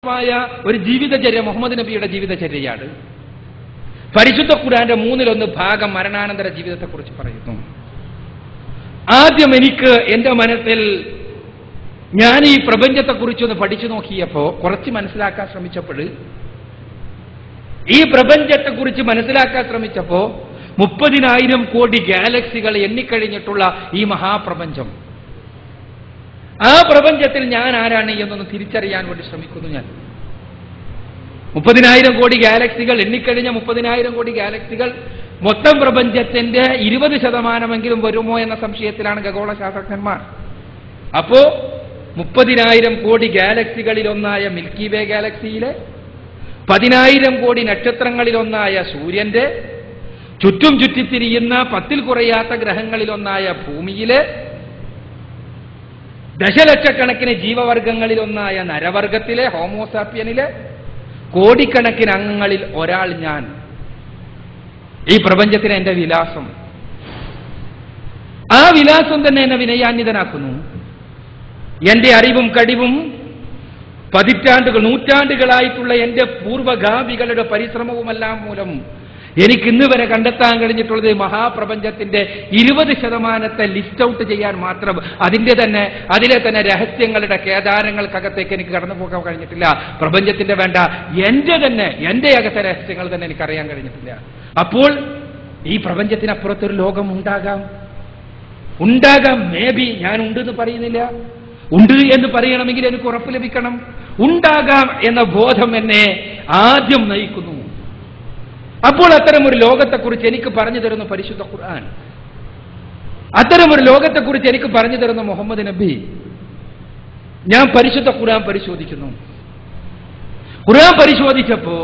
ഒരു ജീവിതചര്യ മുഹമ്മദ് നബിയുടെ ജീവിതചര്യയാണ്. പരിശുദ്ധ ഖുർആന്റെ 1/3 ഭാഗം മരണാനന്തര ജീവിതത്തെക്കുറിച്ച് പറയുന്നു. ആദ്യം എനിക്ക് എന്റെ മനസ്സിൽ ഞാൻ ഈ പ്രപഞ്ചത്തെക്കുറിച്ചൊന്ന് പഠിച്ചു നോക്കിയപ്പോ, കുറച്ച് മനസ്സിലാക്കാൻ ശ്രമിച്ചപ്പോൾ, ഈ പ്രപഞ്ചത്തെക്കുറിച്ച് മനസ്സിലാക്കാൻ ശ്രമിച്ചപ്പോ 30,000 കോടി ഗാലക്സികൾ എണ്ണിക്കഴിഞ്ഞിട്ടുള്ള ഈ മഹാപ്രപഞ്ചം, ആ പ്രപഞ്ചത്തിൽ ഞാൻ ആരാണ് എന്നൊന്ന് തിരിച്ചറിയാൻ വേണ്ടി ശ്രമിക്കുന്നു. ഞാൻ 30,000 കോടി ഗാലക്സികൾ എണ്ണിക്കഴിഞ്ഞ 30,000 കോടി ഗാലക്സികൾ മൊത്തം പ്രപഞ്ചത്തിന്റെ 20% വരുമോ എന്ന സംശയത്തിലാണ് ഖഗോള ശാസ്ത്രജ്ഞന്മാർ. അപ്പോ 30,000 കോടി ഗാലക്സികളിലൊന്നായ മിൽക്കി വേ ഗാലക്സിയിലെ 10,000 കോടി നക്ഷത്രങ്ങളിലൊന്നായ സൂര്യന്റെ ചുറ്റും ചുറ്റിത്തിരിയുന്ന 10ൽ കുറയാത്ത ഗ്രഹങ്ങളിലൊന്നായ ഭൂമിയിലെ ദശലക്ഷക്കണക്കിന് ജീവവർഗങ്ങളിലൊന്നായ നരവർഗത്തിലെ ഹോമോസാപ്പിയനിലെ കോടിക്കണക്കിന് അംഗങ്ങളിൽ ഒരാൾ ഞാൻ. ഈ പ്രപഞ്ചത്തിന് എന്റെ വിലാസം, ആ വിലാസം തന്നെ എന്നെ വിനയാന്വിതനാക്കുന്നു. എന്റെ അറിവും കഴിവും നൂറ്റാണ്ടുകളായിട്ടുള്ള എന്റെ പൂർവ്വഗാമികളുടെ പരിശ്രമവുമെല്ലാം മൂലം എനിക്ക് ഇന്ന് വരെ കണ്ടെത്താൻ കഴിഞ്ഞിട്ടുള്ളത് മഹാപ്രപഞ്ചത്തിന്റെ 20% ലിസ്റ്റ് ഔട്ട് ചെയ്യാൻ മാത്രം. അതിലെ തന്നെ രഹസ്യങ്ങളുടെ കേദാരങ്ങൾക്കകത്തേക്ക് എനിക്ക് കടന്നു പോകാൻ കഴിഞ്ഞിട്ടില്ല. പ്രപഞ്ചത്തിന്റെ വേണ്ട എന്റെ അകത്തെ രഹസ്യങ്ങൾ തന്നെ എനിക്കറിയാൻ കഴിഞ്ഞിട്ടില്ല. അപ്പോൾ ഈ പ്രപഞ്ചത്തിനപ്പുറത്തൊരു ലോകം ഉണ്ടാകാം. May be. ഞാൻ ഉണ്ടെന്ന് പറയുന്നില്ല. ഉണ്ട് എന്ന് പറയണമെങ്കിൽ എനിക്ക് ഉറപ്പ് ലഭിക്കണം. ഉണ്ടാകാം എന്ന ബോധം എന്നെ ആദ്യം നയിക്കുന്നു. അപ്പോൾ അത്തരമൊരു ലോകത്തെക്കുറിച്ച് എനിക്ക് പറഞ്ഞു തരുന്ന പരിശുദ്ധ ഖുർആൻ, അത്തരമൊരു ലോകത്തെക്കുറിച്ച് എനിക്ക് പറഞ്ഞു തരുന്ന മുഹമ്മദ് നബി. ഞാൻ പരിശുദ്ധ ഖുർആൻ പരിശോധിക്കുന്നു. ഖുർആൻ പരിശോധിച്ചപ്പോ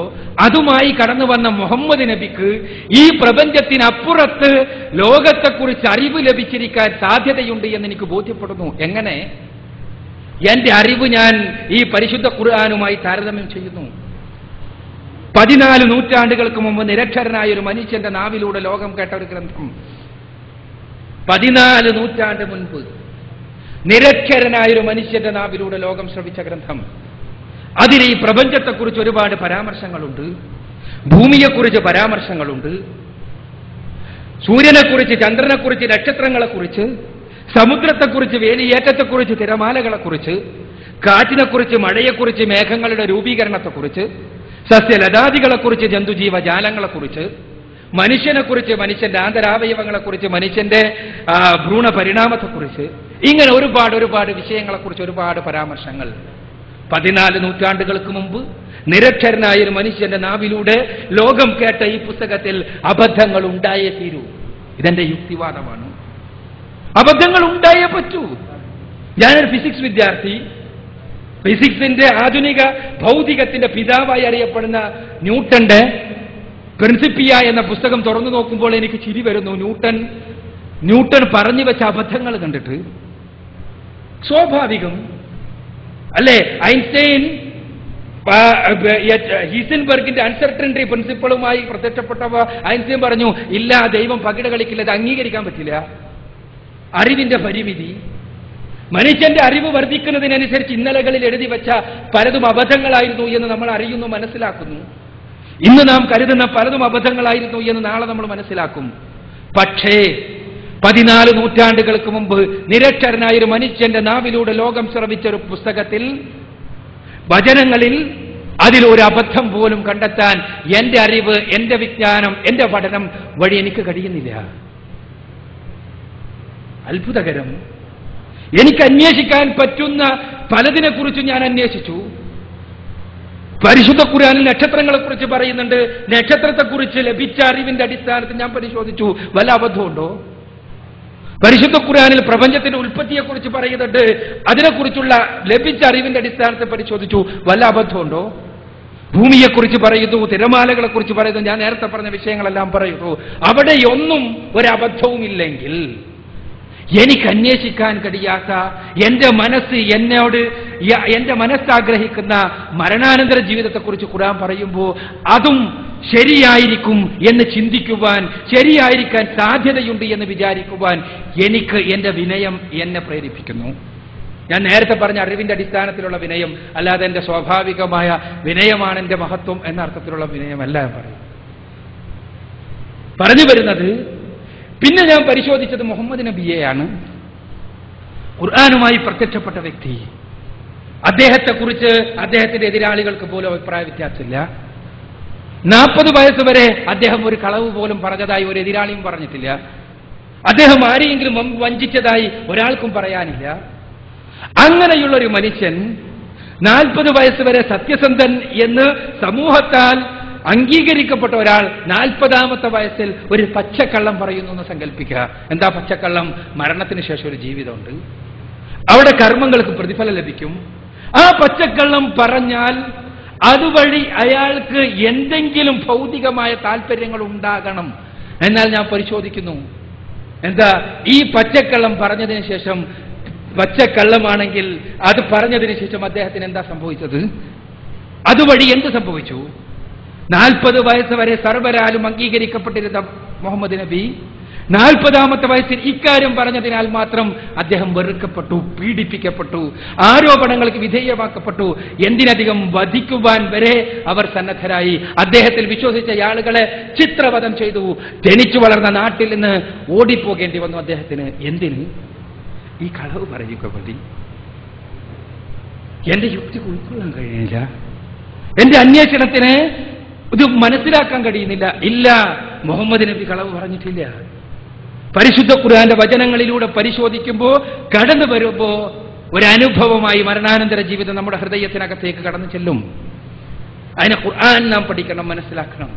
അതുമായി കടന്നു വന്ന മുഹമ്മദ് നബിക്ക് ഈ പ്രപഞ്ചത്തിനപ്പുറത്ത് ലോകത്തെക്കുറിച്ച് അറിവ് ലഭിച്ചിരിക്കാൻ സാധ്യതയുണ്ട് എന്ന് എനിക്ക് ബോധ്യപ്പെടുന്നു. എങ്ങനെ? എന്റെ അറിവ് ഞാൻ ഈ പരിശുദ്ധ ഖുർആനുമായി താരതമ്യം ചെയ്യുന്നു. 14 നൂറ്റാണ്ടുകൾക്ക് മുമ്പ് നിരക്ഷരനായ ഒരു മനുഷ്യന്റെ നാവിലൂടെ ലോകം കേട്ട ഒരു ഗ്രന്ഥം. 14 നൂറ്റാണ്ട് മുൻപ് നിരക്ഷരനായ ഒരു മനുഷ്യന്റെ നാവിലൂടെ ലോകം ശ്രവിച്ച ഗ്രന്ഥം. അതിൽ ഈ പ്രപഞ്ചത്തെക്കുറിച്ച് ഒരുപാട് പരാമർശങ്ങളുണ്ട്. ഭൂമിയെക്കുറിച്ച് പരാമർശങ്ങളുണ്ട്. സൂര്യനെക്കുറിച്ച്, ചന്ദ്രനെക്കുറിച്ച്, നക്ഷത്രങ്ങളെക്കുറിച്ച്, സമുദ്രത്തെക്കുറിച്ച്, വേലിയേറ്റത്തെക്കുറിച്ച്, തിരമാലകളെക്കുറിച്ച്, കാറ്റിനെക്കുറിച്ച്, മഴയെക്കുറിച്ച്, മേഘങ്ങളുടെ രൂപീകരണത്തെക്കുറിച്ച്, സസ്യലതാദികളെക്കുറിച്ച്, ജന്തുജീവജാലങ്ങളെക്കുറിച്ച്, മനുഷ്യനെക്കുറിച്ച്, മനുഷ്യന്റെ ആന്തരാവയവങ്ങളെക്കുറിച്ച്, മനുഷ്യന്റെ ഭ്രൂണപരിണാമത്തെക്കുറിച്ച്, ഇങ്ങനെ ഒരുപാട് വിഷയങ്ങളെക്കുറിച്ച് ഒരുപാട് പരാമർശങ്ങൾ. 14 നൂറ്റാണ്ടുകൾക്ക് മുമ്പ് നിരക്ഷരനായ ഒരു മനുഷ്യന്റെ നാവിലൂടെ ലോകം കേട്ട ഈ പുസ്തകത്തിൽ അബദ്ധങ്ങൾ ഉണ്ടായേ തീരൂ. ഇതെന്റെ യുക്തിവാദമാണ്. അബദ്ധങ്ങൾ ഉണ്ടായേ പറ്റൂ. ഞാനൊരു ഫിസിക്സ് വിദ്യാർത്ഥി. ഫിസിക്സിന്റെ ആധുനിക ഭൗതികത്തിന്റെ പിതാവായി അറിയപ്പെടുന്ന ന്യൂട്ടന്റെ പ്രിൻസിപ്പിയ എന്ന പുസ്തകം തുറന്നു നോക്കുമ്പോൾ എനിക്ക് ചിരി വരുന്നു. ന്യൂട്ടൻ പറഞ്ഞു വെച്ച അബദ്ധങ്ങൾ കണ്ടിട്ട്. സ്വാഭാവികം അല്ലേ? ഐൻസ്റ്റൈൻ ഹീസൻബർഗിന്റെ അൺസർട്ടനിറ്റി പ്രിൻസിപ്പിളുമായി പ്രത്യക്ഷപ്പെട്ടവ ഐൻസ്റ്റൈൻ പറഞ്ഞു, ഇല്ല, ദൈവം പകിട കളിക്കില്ല, അത് അംഗീകരിക്കാൻ പറ്റില്ല. അറിവിന്റെ പരിമിതി. മനുഷ്യന്റെ അറിവ് വർദ്ധിക്കുന്നതിനനുസരിച്ച് ഇന്നലകളിൽ എഴുതി വെച്ച പലതും അബദ്ധങ്ങളായിരുന്നു എന്ന് നമ്മൾ അറിയുന്നു, മനസ്സിലാക്കുന്നു. ഇന്ന് നാം കരുതുന്ന പലതും അബദ്ധങ്ങളായിരുന്നു എന്ന് നാളെ നമ്മൾ മനസ്സിലാക്കും. പക്ഷേ 14 നൂറ്റാണ്ടുകൾക്ക് മുമ്പ് നിരക്ഷരനായ ഒരു മനുഷ്യന്റെ നാവിലൂടെ ലോകം ശ്രവിച്ച ഒരു പുസ്തകത്തിൽ, വചനങ്ങളിൽ അതിലൊരു അബദ്ധം പോലും കണ്ടെത്താൻ എന്റെ അറിവ്, എന്റെ വിജ്ഞാനം, എന്റെ പഠനം വഴി എനിക്ക് കഴിയുന്നില്ല. അത്ഭുതകരം. എനിക്ക് അന്വേഷിക്കാൻ പറ്റുന്ന പലതിനെക്കുറിച്ചും ഞാൻ അന്വേഷിച്ചു. പരിശുദ്ധ ഖുർആനിൽ നക്ഷത്രങ്ങളെക്കുറിച്ച് പറയുന്നുണ്ട്. നക്ഷത്രത്തെക്കുറിച്ച് ലഭിച്ച അറിവിന്റെ അടിസ്ഥാനത്തിൽ ഞാൻ പരിശോധിച്ചു, വല്ല അബദ്ധമുണ്ടോ? പരിശുദ്ധ ഖുർആനിൽ പ്രപഞ്ചത്തിന്റെ ഉൽപ്പത്തിയെക്കുറിച്ച് പറയുന്നുണ്ട്. അതിനെക്കുറിച്ചുള്ള ലഭിച്ച അറിവിന്റെ അടിസ്ഥാനത്തിൽ പരിശോധിച്ചു, വല്ല അബദ്ധമുണ്ടോ? ഭൂമിയെക്കുറിച്ച് പറയുന്നു, തിരമാലകളെക്കുറിച്ച് പറയുന്നു, ഞാൻ നേരത്തെ പറഞ്ഞ വിഷയങ്ങളെല്ലാം പറയുന്നു. അവിടെയൊന്നും ഒരബദ്ധവും ഇല്ലെങ്കിൽ എനിക്ക് അന്വേഷിക്കാൻ കഴിയാത്ത എന്റെ മനസ്സാഗ്രഹിക്കുന്ന മരണാനന്തര ജീവിതത്തെക്കുറിച്ച് ഖുർആൻ പറയുമ്പോൾ അതും ശരിയായിരിക്കും എന്ന് ചിന്തിക്കുവാൻ, ശരിയായിരിക്കാൻ സാധ്യതയുണ്ട് എന്ന് വിചാരിക്കുവാൻ എനിക്ക് എന്റെ വിനയം എന്നെ പ്രേരിപ്പിക്കുന്നു. ഞാൻ നേരത്തെ പറഞ്ഞ അറിവിന്റെ അടിസ്ഥാനത്തിലുള്ള വിനയം, അല്ലാതെ എന്റെ സ്വാഭാവികമായ വിനയമാണ് എന്റെ മഹത്വം എന്ന അർത്ഥത്തിലുള്ള വിനയമല്ല ഞാൻ പറഞ്ഞു വരുന്നത്. പിന്നെ ഞാൻ പരിശോധിച്ചത് മുഹമ്മദ് നബിയെയാണ്, ഖുർആനുമായി പ്രത്യക്ഷപ്പെട്ട വ്യക്തി. അദ്ദേഹത്തെക്കുറിച്ച് അദ്ദേഹത്തിന്റെ എതിരാളികൾക്ക് പോലും അഭിപ്രായ വ്യത്യാസമില്ല. 40 വയസ്സ് വരെ അദ്ദേഹം ഒരു കളവ് പോലും പറഞ്ഞതായി ഒരു എതിരാളിയും പറഞ്ഞിട്ടില്ല. അദ്ദേഹം ആരെയെങ്കിലും വഞ്ചിച്ചതായി ഒരാൾക്കും പറയാനില്ല. അങ്ങനെയുള്ള ഒരു മനുഷ്യൻ 40 വയസ്സ് വരെ സത്യസന്ധൻ എന്ന് സമൂഹത്താൽ അംഗീകരിക്കപ്പെട്ട ഒരാൾ 40ാമത്തെ വയസ്സിൽ ഒരു പച്ചക്കള്ളം പറയുന്നു എന്ന് സങ്കല്പിക്കുക. എന്താ പച്ചക്കള്ളം? മരണത്തിന് ശേഷം ഒരു ജീവിതമുണ്ട്, അവിടെ കർമ്മങ്ങൾക്ക് പ്രതിഫലം ലഭിക്കും. ആ പച്ചക്കള്ളം പറഞ്ഞാൽ അതുവഴി അയാൾക്ക് എന്തെങ്കിലും ഭൗതികമായ താല്പര്യങ്ങൾ ഉണ്ടാകണം. എന്നാൽ ഞാൻ പരിശോധിക്കുന്നു, എന്താ ഈ പച്ചക്കള്ളം പറഞ്ഞതിന് ശേഷം, പച്ചക്കള്ളമാണെങ്കിൽ അത് പറഞ്ഞതിന് ശേഷം അദ്ദേഹത്തിന് എന്താ സംഭവിച്ചത്? അതുവഴി എന്ത് സംഭവിച്ചു? 40 വയസ്സ് വരെ സർവരാലും അംഗീകരിക്കപ്പെട്ടിരുന്ന മുഹമ്മദ് നബി 40ാമത്തെ വയസ്സിൽ ഇക്കാര്യം പറഞ്ഞതിനാൽ മാത്രം അദ്ദേഹം വെറുക്കപ്പെട്ടു, പീഡിപ്പിക്കപ്പെട്ടു, ആരോപണങ്ങൾക്ക് വിധേയമാക്കപ്പെട്ടു. എന്തിനധികം വധിക്കുവാൻ വരെ അവർ സന്നദ്ധരായി. അദ്ദേഹത്തിൽ വിശ്വസിച്ച ആളുകളെ ചിത്രവധം ചെയ്തു. ജനിച്ചു വളർന്ന നാട്ടിൽ നിന്ന് ഓടിപ്പോകേണ്ടി വന്നു അദ്ദേഹത്തിന്. എന്തിന്? ഈ കളവ് പറയുക വഴി. എന്റെ യുക്തി ഉൾക്കൊള്ളാൻ കഴിയുന്നില്ല, എന്റെ അന്വേഷണത്തിന് ഇത് മനസ്സിലാക്കാൻ കഴിയുന്നില്ല. ഇല്ല, മുഹമ്മദ് നബി കളവ് പറഞ്ഞിട്ടില്ല. പരിശുദ്ധ ഖുർആന്റെ വചനങ്ങളിലൂടെ പരിശോധിക്കുമ്പോൾ, കടന്നു വരുമ്പോ ഒരനുഭവമായി മരണാനന്തര ജീവിതം നമ്മുടെ ഹൃദയത്തിനകത്തേക്ക് കടന്നു ചെല്ലും. അതിനെ ഖുർആൻ നാം പഠിക്കണം, മനസ്സിലാക്കണം.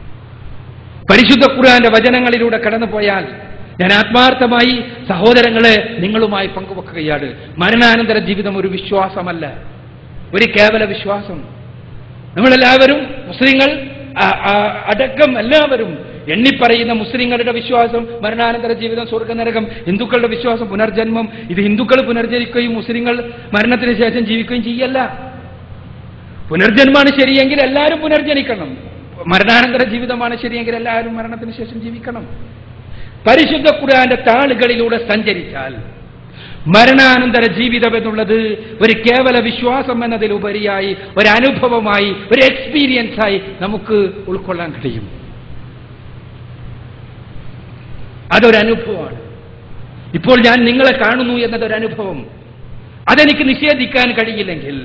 പരിശുദ്ധ ഖുർആന്റെ വചനങ്ങളിലൂടെ കടന്നുപോയാൽ, ഞാൻ ആത്മാർത്ഥമായി സഹോദരങ്ങളെ നിങ്ങളുമായി പങ്കുവെക്കുകയാണ്, മരണാനന്തര ജീവിതം ഒരു വിശ്വാസമല്ല, ഒരു കേവല വിശ്വാസം. നമ്മളെല്ലാവരും, മുസ്ലിങ്ങൾ അടക്കം എല്ലാവരും എണ്ണിപ്പറയുന്ന മുസ്ലിങ്ങളുടെ വിശ്വാസം മരണാനന്തര ജീവിതം, സ്വർഗ്ഗനരകം. ഹിന്ദുക്കളുടെ വിശ്വാസം പുനർജന്മം. ഇത് ഹിന്ദുക്കൾ പുനർജനിക്കുകയും മുസ്ലിങ്ങൾ മരണത്തിന് ശേഷം ജീവിക്കുകയും ചെയ്യല്ല. പുനർജന്മമാണ് ശരിയെങ്കിൽ എല്ലാവരും പുനർജനിക്കണം. മരണാനന്തര ജീവിതമാണ് ശരിയെങ്കിൽ എല്ലാവരും മരണത്തിന് ശേഷം ജീവിക്കണം. പരിശുദ്ധ ഖുർആന്റെ താളുകളിലൂടെ സഞ്ചരിച്ചാൽ മരണാനന്തര ജീവിതം എന്നുള്ളത് ഒരു കേവല വിശ്വാസം എന്നതിലുപരിയായി ഒരു അനുഭവമായി, ഒരു എക്സ്പീരിയൻസായി നമുക്ക് ഉൾക്കൊള്ളാൻ കഴിയും. അതൊരനുഭവമാണ്. ഇപ്പോൾ ഞാൻ നിങ്ങളെ കാണുന്നു എന്നതൊരനുഭവം. അതെനിക്ക് നിഷേധിക്കാൻ കഴിയില്ലെങ്കിൽ,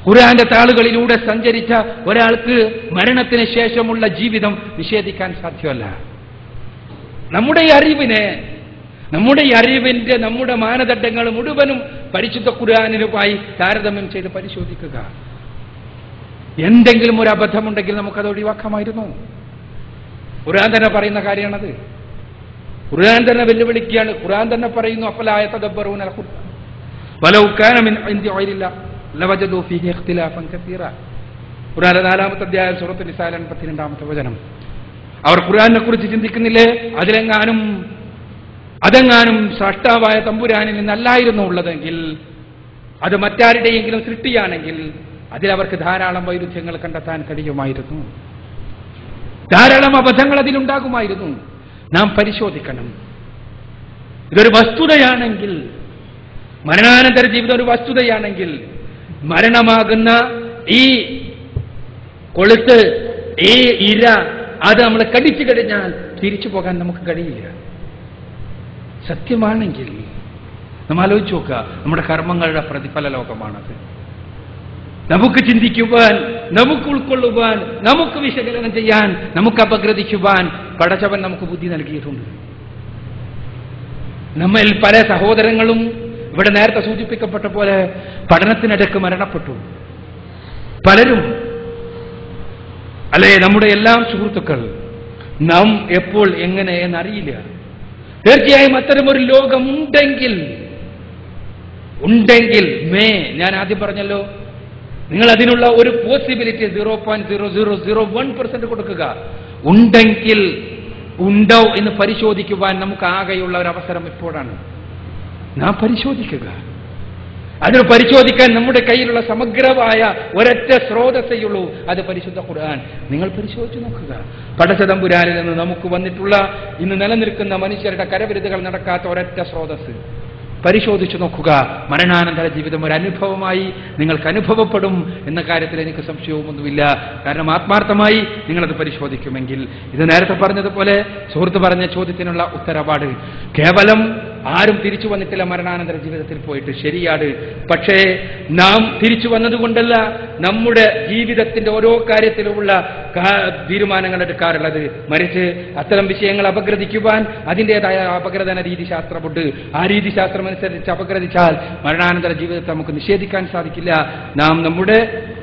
ഖുർആന്റെ താളുകളിലൂടെ സഞ്ചരിച്ച ഒരാൾക്ക് മരണത്തിന് ശേഷമുള്ള ജീവിതം നിഷേധിക്കാൻ സാധ്യമല്ല. നമ്മുടെ അറിവിന്റെ നമ്മുടെ മാനദണ്ഡങ്ങൾ മുഴുവനും പരിശുദ്ധ ഖുർആനുമായി താരതമ്യം ചെയ്ത് പരിശോധിക്കുക. എന്തെങ്കിലും ഒരു അബദ്ധമുണ്ടെങ്കിൽ നമുക്കത് ഒഴിവാക്കാമായിരുന്നു. ഖുർആൻ തന്നെ പറയുന്ന കാര്യമാണത്. ഖുർആൻ തന്നെ വെല്ലുവിളിക്കുകയാണ്. ഖുർആൻ തന്നെ പറയുന്നു, അഫലാ യതദബ്ബറൂന ഖുർആൻ വലൗ കാന മിൻ ഇൻദി ഗൈരില്ലാ ലവജദൂ ഫീഹി ഇഖ്തിലാഫൻ കസീറ. ഖുർആൻ 4-ാമത്തെ അധ്യായം സൂറത്തുൽ നിസാ 42-ാമത്തെ വചനം. അവർ ഖുർആനെ കുറിച്ച് ചിന്തിക്കുന്നില്ലേ? അതെങ്ങാനും സ്രഷ്ടാവായ തമ്പുരാനിൽ നിന്നല്ലായിരുന്നു ഉള്ളതെങ്കിൽ, അത് മറ്റാരുടെയെങ്കിലും സൃഷ്ടിയാണെങ്കിൽ അതിലവർക്ക് ധാരാളം വൈരുദ്ധ്യങ്ങൾ കണ്ടെത്താൻ കഴിയുമായിരുന്നു, ധാരാളം അബദ്ധങ്ങൾ അതിലുണ്ടാകുമായിരുന്നു. നാം പരിശോധിക്കണം. ഇതൊരു വസ്തുതയാണെങ്കിൽ, മരണാനന്തര ജീവിതം ഒരു വസ്തുതയാണെങ്കിൽ, മരണമാകുന്ന ഈ കൊളുത്ത്, ഈ ഇര, അത് നമ്മൾ കടിച്ചു കഴിഞ്ഞാൽ തിരിച്ചു പോകാൻ നമുക്ക് കഴിയില്ല. സത്യമാണെങ്കിൽ നമ്മൾ ആലോചിച്ച് നോക്കുക, നമ്മുടെ കർമ്മങ്ങളുടെ പ്രതിഫല ലോകമാണത്. നമുക്ക് ചിന്തിക്കുവാൻ, നമുക്ക് ഉൾക്കൊള്ളുവാൻ, നമുക്ക് വിശകലനം ചെയ്യാൻ, നമുക്ക് അപഗ്രഥിക്കുവാൻ പടച്ചവൻ നമുക്ക് ബുദ്ധി നൽകിയിട്ടുണ്ട്. നമ്മിൽ പല സഹോദരങ്ങളും ഇവിടെ നേരത്തെ സൂചിപ്പിക്കപ്പെട്ട പോലെ പഠനത്തിനിടയ്ക്ക് മരണപ്പെട്ടു. പലരും, അല്ലെ, നമ്മുടെ എല്ലാം സുഹൃത്തുക്കൾ. നാം എപ്പോൾ എങ്ങനെ എന്നറിയില്ല. തീർച്ചയായും അത്തരമൊരു ലോകം ഉണ്ടെങ്കിൽ ഞാൻ ആദ്യം പറഞ്ഞല്ലോ, നിങ്ങൾ അതിനുള്ള ഒരു പോസിബിലിറ്റി 0.0001% കൊടുക്കുക. ഉണ്ടെങ്കിൽ ഉണ്ടോ എന്ന് പരിശോധിക്കുവാൻ നമുക്ക് ആകെയുള്ള ഒരു അവസരം എപ്പോഴാണ്? നാം പരിശോധിക്കുക. അതിന് പരിശോധിക്കാൻ നമ്മുടെ കയ്യിലുള്ള സമഗ്രമായ ഒരൊറ്റ സ്രോതസ്സേയുള്ളൂ, അത് പരിശുദ്ധ ഖുർആൻ. നിങ്ങൾ പരിശോധിച്ചു നോക്കുക. പടച്ചതമ്പുരാനിൽ നിന്ന് നമുക്ക് വന്നിട്ടുള്ള, ഇന്ന് നിലനിൽക്കുന്ന മനുഷ്യരുടെ കരവിരുതുകൾ നടക്കാത്ത ഒരൊറ്റ സ്രോതസ് പരിശോധിച്ചു നോക്കുക. മരണാനന്തര ജീവിതം ഒരു അനുഭവമായി നിങ്ങൾക്ക് അനുഭവപ്പെടും എന്ന കാര്യത്തിൽ എനിക്ക് സംശയവുമൊന്നുമില്ല. കാരണം ആത്മാർത്ഥമായി നിങ്ങളത് പരിശോധിക്കുമെങ്കിൽ. ഇത് നേരത്തെ പറഞ്ഞതുപോലെ സുഹൃത്ത് പറഞ്ഞ ചോദ്യത്തിനുള്ള ഉത്തരവാട് കേവലം ആരും തിരിച്ചു വന്നിട്ടില്ല മരണാനന്തര ജീവിതത്തിൽ പോയിട്ട്, ശരിയാണ്. പക്ഷേ നാം തിരിച്ചു വന്നതുകൊണ്ടല്ല നമ്മുടെ ജീവിതത്തിന്റെ ഓരോ കാര്യത്തിലുമുള്ള തീരുമാനങ്ങൾ എടുക്കാറുള്ളത്. മറിച്ച് അത്തരം വിഷയങ്ങൾ അപഗ്രഥിക്കുവാൻ അതിൻ്റെതായ അപഗ്രഥന രീതിശാസ്ത്രമുണ്ട്. ആ രീതിശാസ്ത്രം അനുസരിച്ച് അപഗ്രഥിച്ചാൽ മരണാനന്തര ജീവിതത്തെ നമുക്ക് നിഷേധിക്കാൻ സാധിക്കില്ല. നാം നമ്മുടെ